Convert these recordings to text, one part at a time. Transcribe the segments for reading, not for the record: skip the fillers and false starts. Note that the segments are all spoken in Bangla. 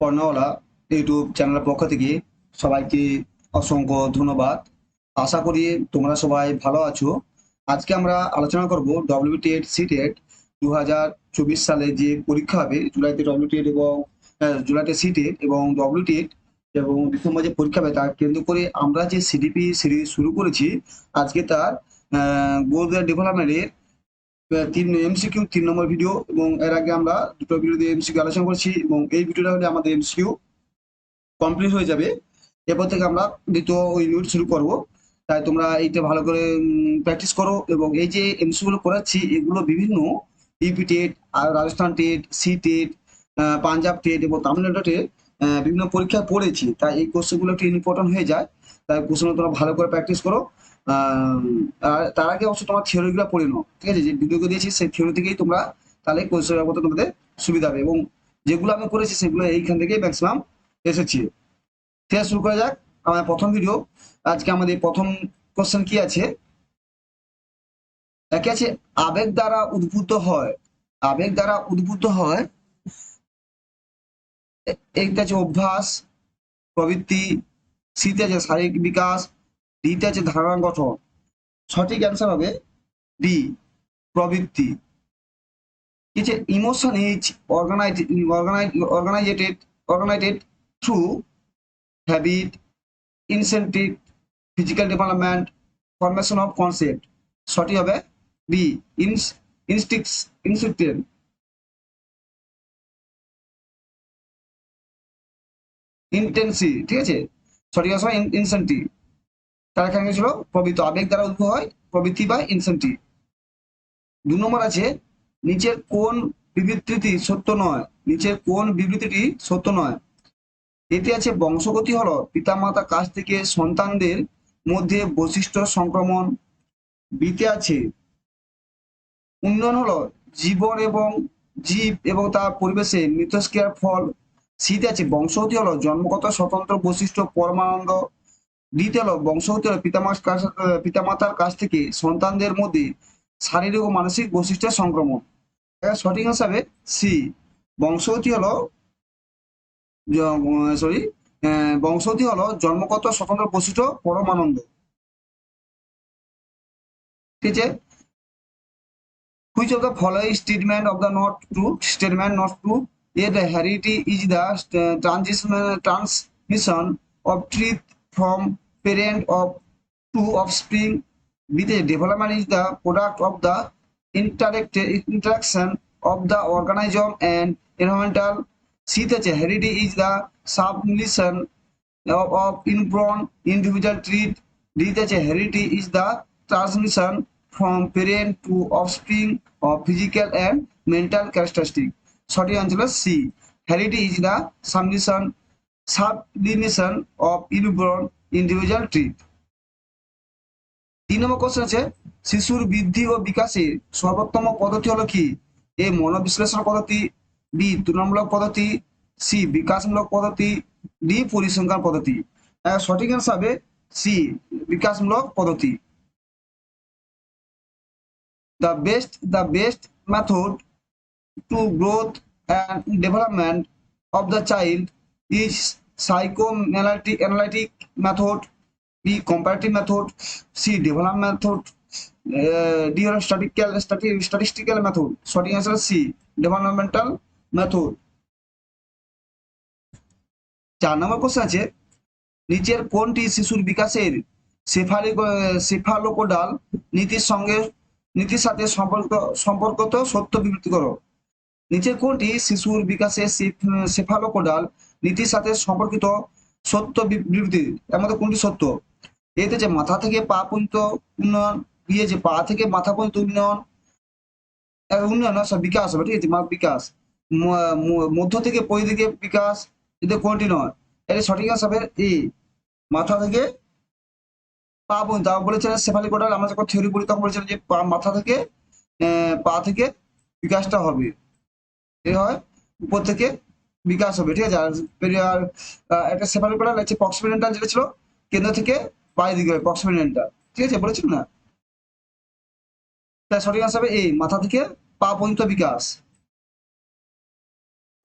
কর্ণওয়ালা ইউটিউব চ্যানেলের পক্ষ থেকে সবাইকে অসংখ্য ধন্যবাদ। আশা করি তোমরা সবাই ভালো আছো। আজকে আমরা আলোচনা করব ডব্লিউবিটিএড সিটেট 2024 সালে যে পরীক্ষা হবে জুলাইতে ডব্লিউবিটিএড এবং জুলাইতে সিটেট এবং ডব্লিউবিটিএড এবং ডিসেম্বর যে পরীক্ষা হবে তার কেন্দ্র করে আমরা যে সিডিপি সিরিজ শুরু করেছি। আজকে তার গোল ডেভেলপমেন্টের 3 এমসিকিউ 3 নম্বর ভিডিও এবং এর আগে আমরা দুটো ভিডিও দিয়ে এমসিকিউ আলোচনা করেছি এবং এই ভিডিওটা হলে আমাদের এমসিকিউ কমপ্লিট হয়ে যাবে। এরপর থেকে আমরা দ্বিতীয় ওই ইউনিট শুরু করব। তাই তোমরা এইটা ভালো করে প্র্যাকটিস করো এবং এই যে এমসিকিউ গুলো করাচ্ছি এগুলো বিভিন্ন ইউপি টেট আর Rajasthan TET C TET Punjab TET এবং তামিলনাড়ু টেট বিভিন্ন পরীক্ষায় পড়েছি, তাই এই কোশ্চেনগুলো একটু ইম্পর্টেন্ট হয়ে যায়। তাই কোশ্চেন তোমরা ভালো করে প্র্যাকটিস করো। আর তার আগে অবশ্যই তোমার থিওরিগুলো পড়ে নাও, ঠিক আছে? যে ভিডিওগুলো দিয়েছি সেই থিওরি থেকেই তোমরা তাহলে কোশ্চেন মতো তোমাদের সুবিধা হবে এবং যেগুলো আমি করেছি সেগুলো এইখান থেকেই ম্যাক্সিমাম এসেছি। ঠিক আছে, শুরু করা যাক। আমার প্রথম ভিডিও। আজকে আমাদের প্রথম কোশ্চেন কি আছে? একে আছে আবেগ দ্বারা উদ্ভূত হয়। আবেগ দ্বারা উদ্ভূত হয় এইটা আছে অভ্যাস, প্রবৃত্তি, সিতে আছে শারীরিক বিকাশ, ডিতে আছে ধারণা গঠন। সঠিক অ্যান্সার হবে ডি, প্রবৃত্তি। কি আছে emotion is organised through habit, incentive, physical development, formation of concept. সঠিক হবে বি, ইনস্টিক্স ইনস্টিক্টেড ইন্টেন্সি। ঠিক আছে, সঠিক আছে ইনসেন্টিভ। তার এখানে ছিল প্রবৃত্তি, আবেগ দ্বারা উদ্ভব হয় প্রবৃত্তি বা ইনসেন্টিভ। 2 নম্বর আছে নিচের কোন বিবৃতিটি সত্য নয়? নিচের কোন বিবৃতিটি সত্য নয়? এটি আছে বংশগতি হলো পিতামাতা কাছ থেকে সন্তানদের মধ্যে বৈশিষ্ট্য সংক্রমণ। বিতে আছে উন্নয়ন হলো জীবন এবং জীব এবং তার পরিবেশে মিথস্ক্রিয়ার ফল। সিতে আছে বংশগতি হলো জন্মগত স্বতন্ত্র বৈশিষ্ট্য পরমানন্দ। ডিতে হলো বংশগতি হলো পিতামাতার কাছ থেকে সন্তানদের মধ্যে শারীরিক ও মানসিক বৈশিষ্ট্যের সংক্রমণ। সঠিক হিসাবে সি, বংশগতি হলো সরি বংশগতি হলো জন্মগত স্বতন্ত্র বৈশিষ্ট্য পরমানন্দ। ঠিক আছে, which of the following statement of the not true statement not true? A, the heredity is the transmission of truth from parent of to offspring. B, the development is the product of the interaction of the organism and environmental. C, the heredity is the submission of inborn individual trait. D, the heredity is the transmission from parent to offspring of physical and mental characteristics. সঠিক আনসার হলো C, heredity is the sublimation of inborn individual trait. 3 number question আছে শিশুর বৃদ্ধি ও বিকাশে সর্বোত্তম পদ্ধতি হলো কি? এ মনোবিশ্লেষণ পদ্ধতি, বি তুলনামূলক পদ্ধতি, সি বিকাশমূলক পদ্ধতি, ডি পরিসংখ্যান পদ্ধতি। সঠিক অ্যান্সার হবে সি, বিকাশমূলক পদ্ধতি। The best method to growth and development of the child is psychoanalytic method, B comparative method, C development method, D হলো statistical method। সঠিক অ্যান্সার সি, ডেভেলপমেন্টাল মেথড। 4 নম্বর কোশ্চেন আছে নিচের কোনটি শিশুর বিকাশের সেফালোকোডাল নীতির সাথে সম্পর্কিত সত্য বিবৃতি করো? নিচের কোনটি শিশুর বিকাশে সেফালোকোডাল নীতির সাথে সম্পর্কিত সত্য বিবৃতি? এর মধ্যে কোনটি সত্য? এতে যে মাথা থেকে পা পর্যন্ত উন্নয়ন, বিয়ে যে পা থেকে মাথা পর্যন্ত উন্নয়ন, উন্নয়ন সব বিকাশ হবে। ঠিক আছে, বিকাশ মধ্য থেকে পরিদিকে বিকাশ, এতে কোনটি নয়। এর সঠিক হবে এ, মাথা থেকে পা পর্যন্ত। বলেছিলেন সেফালিকোডাল আমরা যখন থিওরি পড়ি তখন বলেছিলেন যে মাথা থেকে পা থেকে বিকাশটা হবে, এ হয় উপর থেকে বিকাশ হবে। ঠিক আছে, আর একটা সেফালিকোডাল আছে প্রক্সিমেন্টাল যেটা ছিল কেন্দ্র থেকে পায়ের দিকে প্রক্সিমেন্টাল। ঠিক আছে, বলেছিল না? তাই সঠিক আনসার হবে এই, মাথা থেকে পা পর্যন্ত বিকাশ।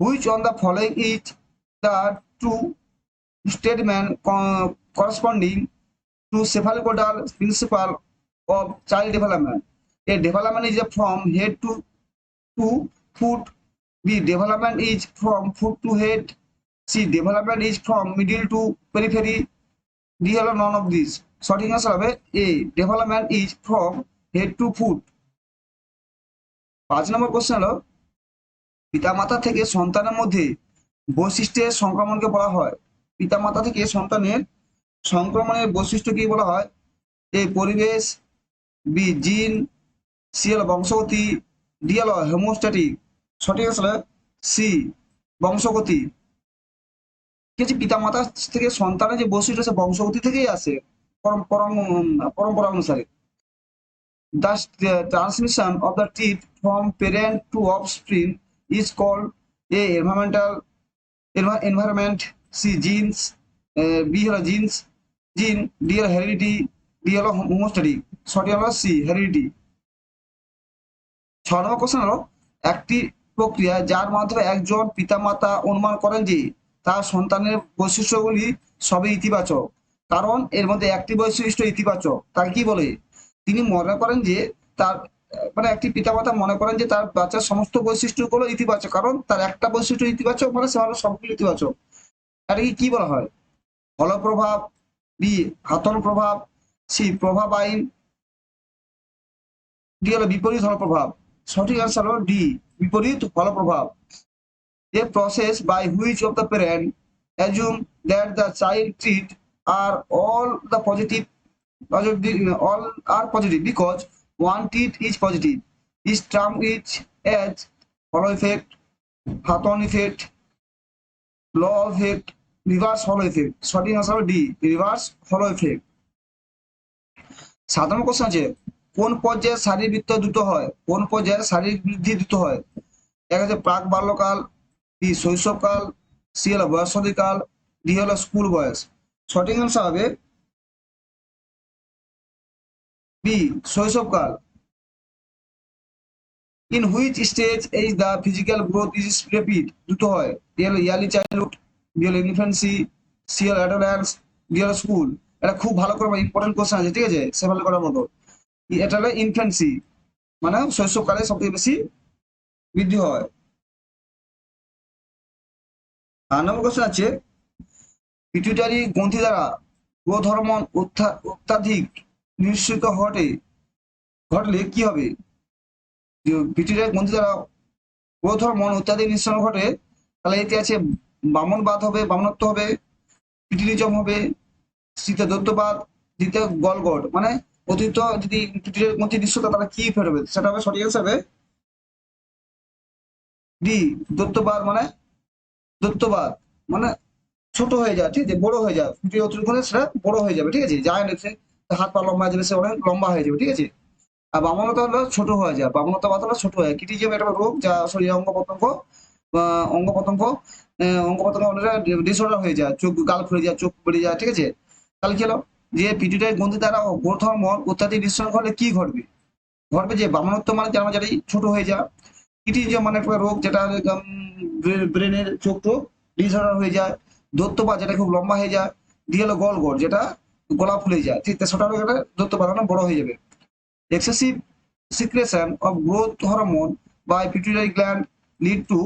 Which on the following is the true statement corresponding to cephalocaudal principle of child development. A development is from head to foot. B. Development is from foot to head. C. Development is from middle to periphery. D হলো none of these. সঠিক আনসার হবে A. Development is from head to foot. 5 number question হলো পিতামাতা থেকে সন্তানের মধ্যে বৈশিষ্ট্যের সংক্রমণকে বলা হয়। পিতামাতা থেকে সন্তানের সংক্রমণের বৈশিষ্ট্য কি বলা হয়? এ পরিবেশ, বি জিন, সি হলো বংশগতি, ডি হলো হোমোস্ট্যাটিক। সঠিক আসলে সি বংশগতি। ঠিক আছে, পিতামাতা থেকে সন্তানের যে বৈশিষ্ট্য সে বংশগতি থেকেই আসে পরম্পরা অনুসারে। The transmission of the teeth from parent to offspring is called a environment. C genes, B হলো জিন্স, জিন, ডি হলো হেরিডিটি, ডি হলো হোমোস্ট্যাটিক। সঠিক হলো সি হেরিডিটি। 6 নম্বর কোশ্চেন হলো একটি প্রক্রিয়া যার মাধ্যমে একজন পিতামাতা অনুমান করেন যে তার সন্তানের বৈশিষ্ট্যগুলি সবই ইতিবাচক, কারণ এর মধ্যে একটি বৈশিষ্ট্য ইতিবাচক। তাকে কি বলে? তিনি মনে করেন যে তার মানে একটি পিতামাতা মনে করেন যে তার বাচ্চার সমস্ত বৈশিষ্ট্যগুলো ইতিবাচক, কারণ তার একটা বৈশিষ্ট্য ইতিবাচক মানে সে হলো সবগুলো ইতিবাচক। এটাকে কি বলা হয়? ফল প্রভাব, বি হাতন প্রভাব, সি প্রভাব আইন, ডি হলো বিপরীত ফল প্রভাব। সঠিক আনসার হলো ডি বিপরীত ফল প্রভাব। A process by which of the parent assume that the child treat are all are positive because one teeth is positive is termed as hollow effect, Hawthorne effect, law of effect, reverse hollow effect. সঠিক আনসার হলো ডি রিভার্স হলো effect। সাধারণ কোশ্চেন আছে কোন পর্যায়ে শারীরবৃত্ত দ্রুত হয়? কোন পর্যায়ে শারীরিক বৃদ্ধি দ্রুত হয়? এক হচ্ছে প্রাক বাল্যকাল, বি শৈশবকাল, সি হলো বয়ঃসন্ধিকাল, ডি হলো স্কুল বয়স। সঠিক আনসার হবে বি শৈশবকাল। In which stage is the physical growth is rapid? দ্রুত হয়। ডি হলো ইয়ারলি চাইল্ডহুড, ডি হলো ইনফ্যান্সি, সি হলো অ্যাডোলেন্স, ডি হলো স্কুল। এটা খুব ভালো করে ইম্পর্টেন্ট কোশ্চেন আছে, ঠিক আছে, সেভেল করার মতো। এটা হলো ইনফ্যান্সি মানে শৈশবকালে সবথেকে বেশি বৃদ্ধি হয়। 8 নম্বর কোশ্চেন আছে পিটুইটারি গ্রন্থি দ্বারা গ্রোথ হরমোন অত্যাধিক নিঃসৃত ঘটলে কি হবে? পিটুইটারি গ্রন্থি দ্বারা গ্রোথ হরমোন অত্যাধিক নিঃসরণ ঘটে তাহলে এতে আছে বামনবাদ হবে, বামনত্ব হবে, পিটুইটিজম হবে, শীতে দৈত্যবাদ, দ্বিতীয় গলগট। মানে অতিরিক্ত যদি পিটুইটারি গ্রন্থি নিঃসৃত তাহলে কি ফের হবে? সেটা হবে সঠিক হিসাবে ডি দৈত্যবাদ। মানে ছোট হয়ে যায়, ঠিক আছে, বড় হয়ে যায়, পিটুইটারি অতিরিক্ত হলে সেটা বড় হয়ে যাবে, ঠিক আছে, যায় না হাত পা লম্বা হয়ে যাবে, সে অনেক লম্বা হয়ে যাবে, ঠিক আছে। আর বামনতা হলো ছোট হয়ে যায়, বামনতাবাদ হলো ছোট হয়। কিটিজম একটা রোগ যা শরীরের অঙ্গ প্রত্যঙ্গ ডিসঅর্ডার হয়ে যায়, চোখ গাল ফুলে যায়, চোখ বেড়ে যায়, ঠিক আছে। তাহলে কি হলো যে পিটুইটারি গ্রন্থি দ্বারা গ্রোথ হরমোন অত্যাধিক নিঃসরণ ঘটলে কি ঘটবে? ঘটবে যে বামনত্ব মানে যারা যারা ছোট হয়ে যায়, কিটিজম মানে একটা রোগ যেটা ব্রেনের চোখ ডিসঅর্ডার হয়ে যায়, দৈত্যবাদ যেটা খুব লম্বা হয়ে যায়, দিয়ে হলো গলগট যেটা গলা ফুলে যায়, ঠিক সেটা হলো দৈত্যবাদ বড় হয়ে যাবে। Excessive secretion of growth hormone by pituitary gland lead to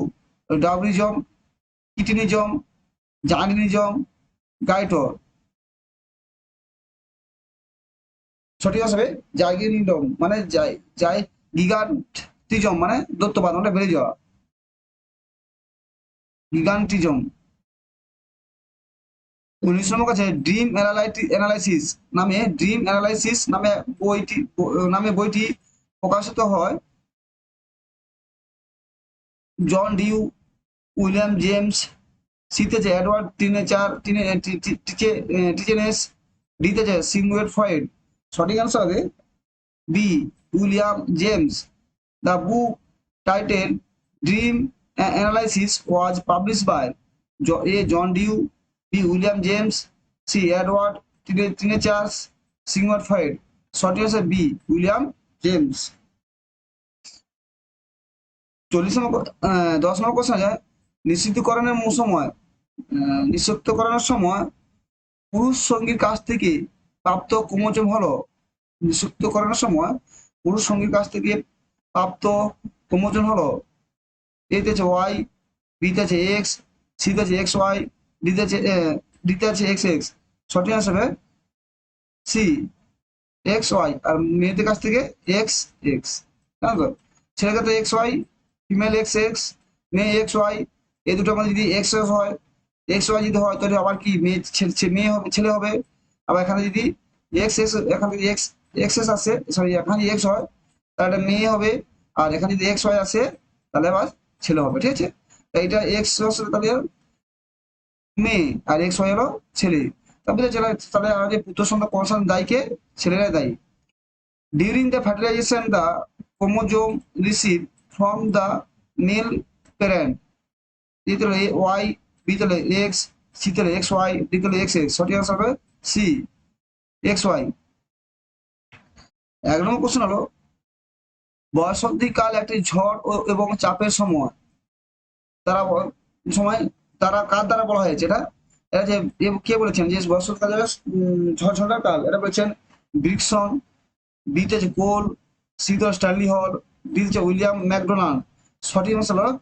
Dowryism, Kitinism, Jaginism, Gaitor. সঠিক হবে জাইগিনিজম মানে গিগান্টিজম মানে দৈত্যবাদ মানে বেড়ে যাওয়া, গিগান্টিজম। 19 নম্বর কাছে ড্রিম অ্যানালাইসিস নামে বইটি প্রকাশিত হয় জন ডিউ, উইলিয়াম জেমস, সিতে যে এডওয়ার্ড টিচেনেস, ডিতে যে সিগমুন্ড ফ্রয়েড। সঠিক আনসার হবে B William James. The book title dream analysis was publish by a John Dewey, B William James, C Edward টিনেচার্স, সিগমুন্ড ফ্রয়েড। সঠিক আছে B William James. 10 number question আছে নিশ্চিতকরণের সময় নিষিক্ত করানোর সময় পুরুষ সঙ্গীর কাছ থেকে প্রাপ্ত ক্রোমোজোম হলো, নিষিক্ত করানোর সময় পুরুষ সঙ্গীর কাছ থেকে প্রাপ্ত ক্রোমোজোম হলো, এতে আছে ওয়াই, বিতে আছে এক্স, সিতে আছে এক্স ওয়াই, ডিতে আছে এক্স এক্স। সঠিক আনসার হবে সি, এক্স ওয়াই। আর মেয়েদের কাছ থেকে এক্স এক্স, জানো তো? ছেলের ক্ষেত্রে X Y, female X X, মেয়ে এক্স ওয়াই। এই দুটোর মধ্যে যদি এক্স এক্স হয়, এক্স ওয়াই যদি হয় তাহলে আবার কি মেয়ে মেয়ে হবে, ছেলে হবে। আবার এখানে যদি এক্স এক্স, এখানে যদি এক্স এক্স এক্স আসে, সরি এখানে যদি এক্স হয় তাহলে মেয়ে হবে। আর এখানে যদি এক্স ওয়াই আসে তাহলে আবার ছেলে হবে, ঠিক আছে? এইটা এক্স তাহলে মেয়ে, আর এক্স ওয়াই হলো ছেলে। তারপরে তাহলে আমাদের পুত্র সন্তান কনসান দায়ীকে ছেলেরা দায়ী। During the fertilization, the chromosome received from the male parent. A হলো Y, B হলো X, C হলো XY, D হলো XX। সঠিক আনসার হবে C, XY। 1 নম্বর কোশ্চেন হলো, বয়ঃসন্ধিকাল একটি ঝড় এবং চাপের সময়। তারা সময় তারা কার দ্বারা বলা হয়েছে এটা? এটা যে কে বলেছেন যে বয়ঃসন্ধিকাল ঝড় কাল, এটা বলেছেন ব্রিকসন। বিতে আছে কোল, সিতে স্ট্যানলি হল, ডিতে উইলিয়াম ম্যাকডোনাল্ড। সঠিক আনসার হলো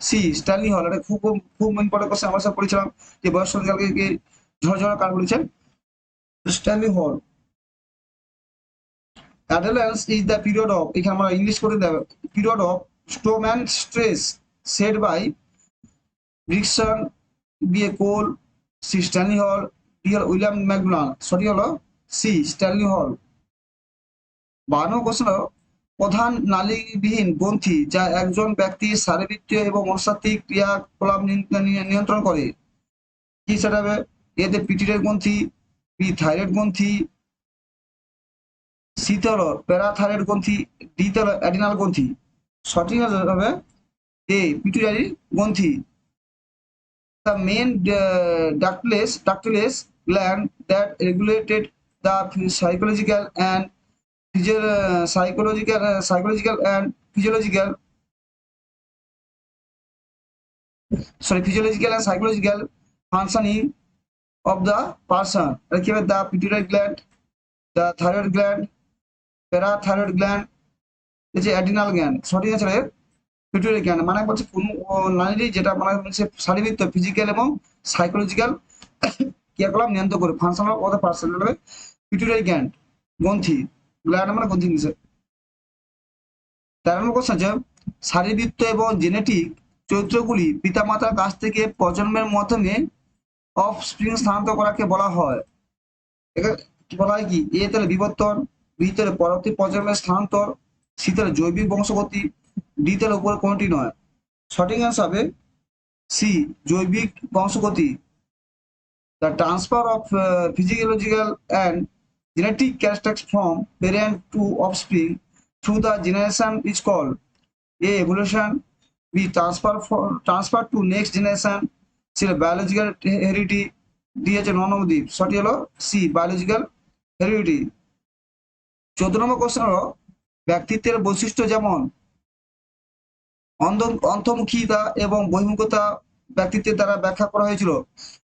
সি, স্ট্যানলি হল। এটা খুব খুব ইম্পর্টেন্ট কোশ্চেন, আমরা সব পড়েছিলাম যে বয়ঃসন্ধিকালকে কি ঝড় কাল বলেছেন, Stanley Hall. Adolescence is the period of, এখানে আমরা ইংলিশ করে দেব, period of storm and stress set by Erikson, B A Cole, C Stanley Hall, D হল উইলিয়াম ম্যাকডোনাল্ড। সঠিক হলো সি, স্ট্যানলি হল। 52 কোশ্চেন হলো, প্রধান নালীবিহীন গ্রন্থি যা একজন ব্যক্তির শারীরবৃত্তীয় এবং মনস্তাত্ত্বিক ক্রিয়াকলাপ নিয়ন্ত্রণ করে, কি সেটা হবে? এতে পিটিটের গ্রন্থি, বি থাইরয়েড গ্রন্থি, সিতে হলো প্যারাথাইরয়েড গ্রন্থি, ডিতে হলো অ্যাডিনাল গ্রন্থি। সঠিক হবে এ, পিটুইটারি গ্রন্থি। The main ductless gland that regulated the psychological and physiological physiological and psychological functioning of the person. কি হবে? the pituitary gland, the thyroid gland, parathyroid gland, এই যে adrenal gland। সঠিক আছে পিটুইটারি গ্ল্যান্ড। মানে বলছে কোন নারী যেটা মানে হচ্ছে শারীরিক ফিজিক্যাল এবং সাইকোলজিক্যাল ক্রিয়াকলাপ নিয়ন্ত্রণ করে, ফাংশনাল অফ দ্য পারসন হবে পিটুইটারি গ্ল্যান্ড, গ্রন্থি। গ্ল্যান্ড মানে গ্রন্থি নিচে। 13 নম্বর কোশ্চেন আছে, শারীরবৃত্ত এবং জেনেটিক চরিত্রগুলি পিতামাতার কাছ থেকে প্রজন্মের মাধ্যমে অফস্প্রিং স্থানান্তর করাকে বলা হয়। কি বলা হয়? কি এ তাহলে বিবর্তন, বি তাহলে পরবর্তী প্রজন্মের স্থানান্তর, সি তাহলে জৈবিক বংশগতি, ডি তাহলে উপরে কোনটি নয়। সঠিক অ্যান্সার হবে সি, জৈবিক বংশগতি। The transfer of physiological and genetic characteristics from parent to offspring through the generation is called A, evolution, B, transfer to next generation, C, biological heredity, D হচ্ছে ননমদ্বীপ। সঠিক হলো সি, বায়োলজিক্যাল হেরিডিটি। 14 নম্বর কোশ্চেন হলো, ব্যক্তিত্বের বৈশিষ্ট্য যেমন অন্তর্মুখিতা এবং বহির্মুখিতা ব্যক্তিত্বের দ্বারা ব্যাখ্যা করা হয়েছিল।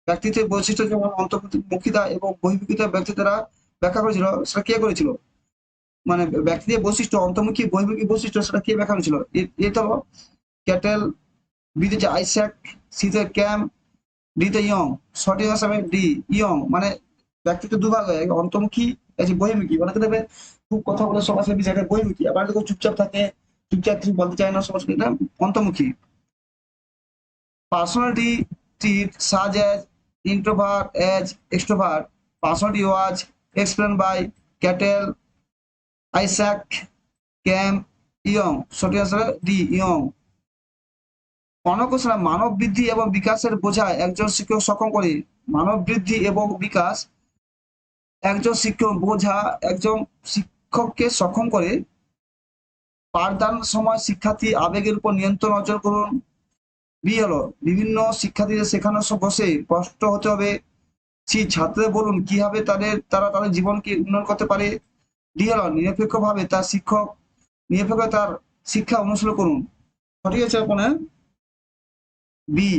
ব্যক্তিত্বের বৈশিষ্ট্য যেমন অন্তর্মুখিতা এবং বহির্মুখিতা ব্যক্তি দ্বারা ব্যাখ্যা করেছিল, সেটা কে করেছিল? মানে ব্যক্তিত্বের বৈশিষ্ট্য অন্তর্মুখী বহির্মুখী বৈশিষ্ট্য সেটা কে ব্যাখ্যা করেছিল? এটা হলো ক্যাটেল, বিতে যে আইস্যাক, সিতে ক্যাম, ডিতে ইয়ং। সঠিক আনসার ডি, ইয়ং। মানে ব্যক্তিত্ব দুভাগ হয়, অন্তর্মুখী আছে বহির্মুখী। অনেকে দেবে খুব কথা বলে সবার সাথে বিষয়টা বহির্মুখী, আবার দেখো চুপচাপ থাকে, চুপচাপ কিছু বলতে চায় না, সবার সাথে এটা অন্তর্মুখী। Personality traits such as introvert as extrovert personality was explained by Cattell, Isaac, Cam, Young. সঠিক আনসার ডি, ইয়ং। অনকোষণা মানব বৃদ্ধি এবং বিকাশের বোঝায় একজন শিক্ষক সক্ষম করে। মানব বৃদ্ধি এবং বিকাশ একজন শিক্ষক বোঝা একজন শিক্ষককে সক্ষম করে। পাঠদান সময় শিক্ষার্থী আবেগের উপর নিয়ন্ত্রণ অর্জন করুন। বি হলো বিভিন্ন শিক্ষার্থীদের শেখানোর বসে কষ্ট হতে হবে। সি, ছাত্রদের বলুন কিভাবে তারা তাদের জীবনকে উন্নয়ন করতে পারে। ডি হলো নিরপেক্ষভাবে তার শিক্ষা অনুশীলন করুন। সঠিক আছে ওখানে বি,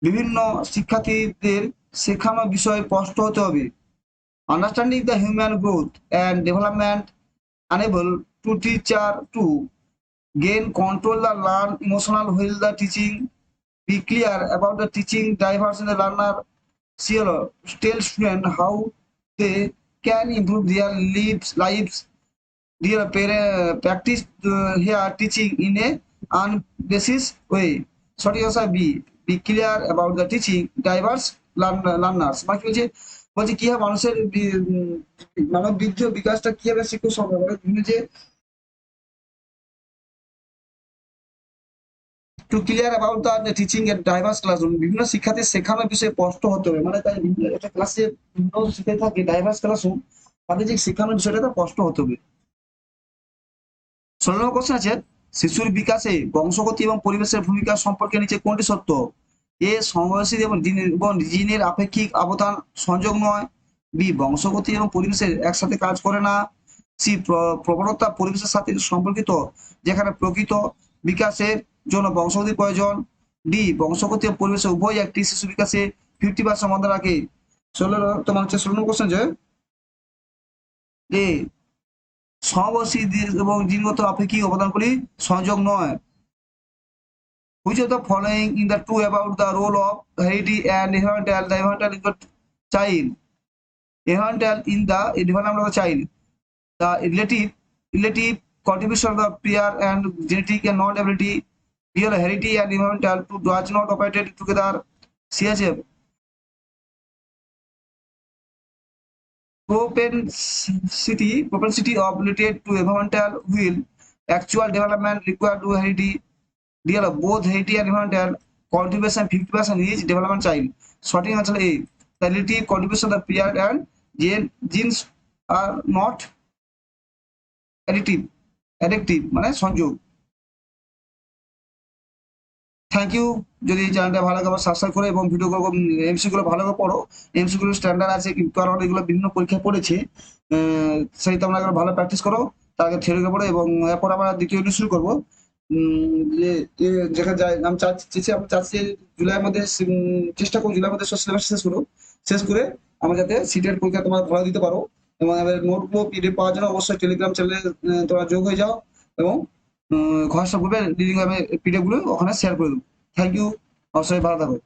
বিভিন্ন শিক্ষার্থীদের শেখানো বিষয় স্পষ্ট হতে হবে। Understanding the human growth and development unable to teacher to gain control the learn emotional while the teaching, be clear about the teaching diverse in the learner, share tell student how they can improve their lives. Their parent practice here teaching in a unbasis way. Sorry also be clear about the teaching diverse learners মানে কি বলছে, বলছে কি হয় মানুষের মানব বৃদ্ধি ও বিকাশটা কিভাবে শিক্ষক সম্ভব মানে বিভিন্ন যে to clear about the teaching at diverse classroom, বিভিন্ন শিক্ষার্থীর শেখানোর বিষয়ে স্পষ্ট হতে হবে মানে তাই বিভিন্ন একটা ক্লাসে বিভিন্ন শিক্ষার্থী থাকে ডাইভার্স ক্লাসরুম, তাদের যে শেখানোর বিষয়টা স্পষ্ট হতে হবে। ১৬ নম্বর কোশ্চেন আছে, শিশুর বিকাশে বংশগতি এবং পরিবেশের ভূমিকা সম্পর্কে নিচে কোনটি সত্য? এ সমবয়সী এবং জিনের আপেক্ষিক অবদান সংযোগ নয়, বি বংশগতি এবং পরিবেশের একসাথে কাজ করে না, সি প্রবণতা পরিবেশের সাথে সম্পর্কিত যেখানে প্রকৃত বিকাশের জন্য বংশগতি প্রয়োজন, ডি বংশগতি ও পরিবেশ উভয় একটি শিশু বিকাশে 50% অবদান রাখে। ১৬ তোমার হচ্ছে ১৬ নম্বর কোশ্চেন যে সমবয়সী এবং জিনগত আপেক্ষিক অবদানগুলি সংযোগ নয়। Which of the following in the true about the role of heredity and inheritance, the inheritance in the child, inheritance in the development of the child, the relative contribution of the prior and genetic and non-ability, real heredity and inheritance to does not operate together. CHF propensity of related to environmental will actual development required to heredity, real both heredity and environmental contribution 50% each development child. Sorting answer A. The relative contribution of the period and genes are not addictive মানে সংযোগ। Thank you. যদি চ্যানেলটা ভালো লাগে সাবস্ক্রাইব করে এবং ভিডিওগুলো এমসি গুলো ভালো করে পড়ো, এমসি গুলো স্ট্যান্ডার্ড আছে কারণ এগুলো বিভিন্ন পরীক্ষায় পড়েছে, সেই তোমরা ভালো প্র্যাকটিস করো, তার আগে থিওরি পড়ো এবং এরপর আমরা দ্বিতীয় ইউনিট শুরু করবো। যেখানে আমি চাচ্ছি জুলাইয়ের মধ্যে চেষ্টা করবো জুলাইয়ের মধ্যে সিলেবাস শেষ করে আমরা যাতে সিটের পরীক্ষা তোমরা ভালো দিতে পারো এবং আমাদের নোটবুক পিডিএফ পাওয়ার জন্য অবশ্যই টেলিগ্রাম চ্যানেলে তোমরা যোগ হয়ে যাও এবং হোয়াটসঅ্যাপ গ্রুপে লিঙ্ক আমি পিডিএফ গুলো ওখানে শেয়ার করে দেবো। থ্যাংক ইউ, অবশ্যই ভালো থাকো।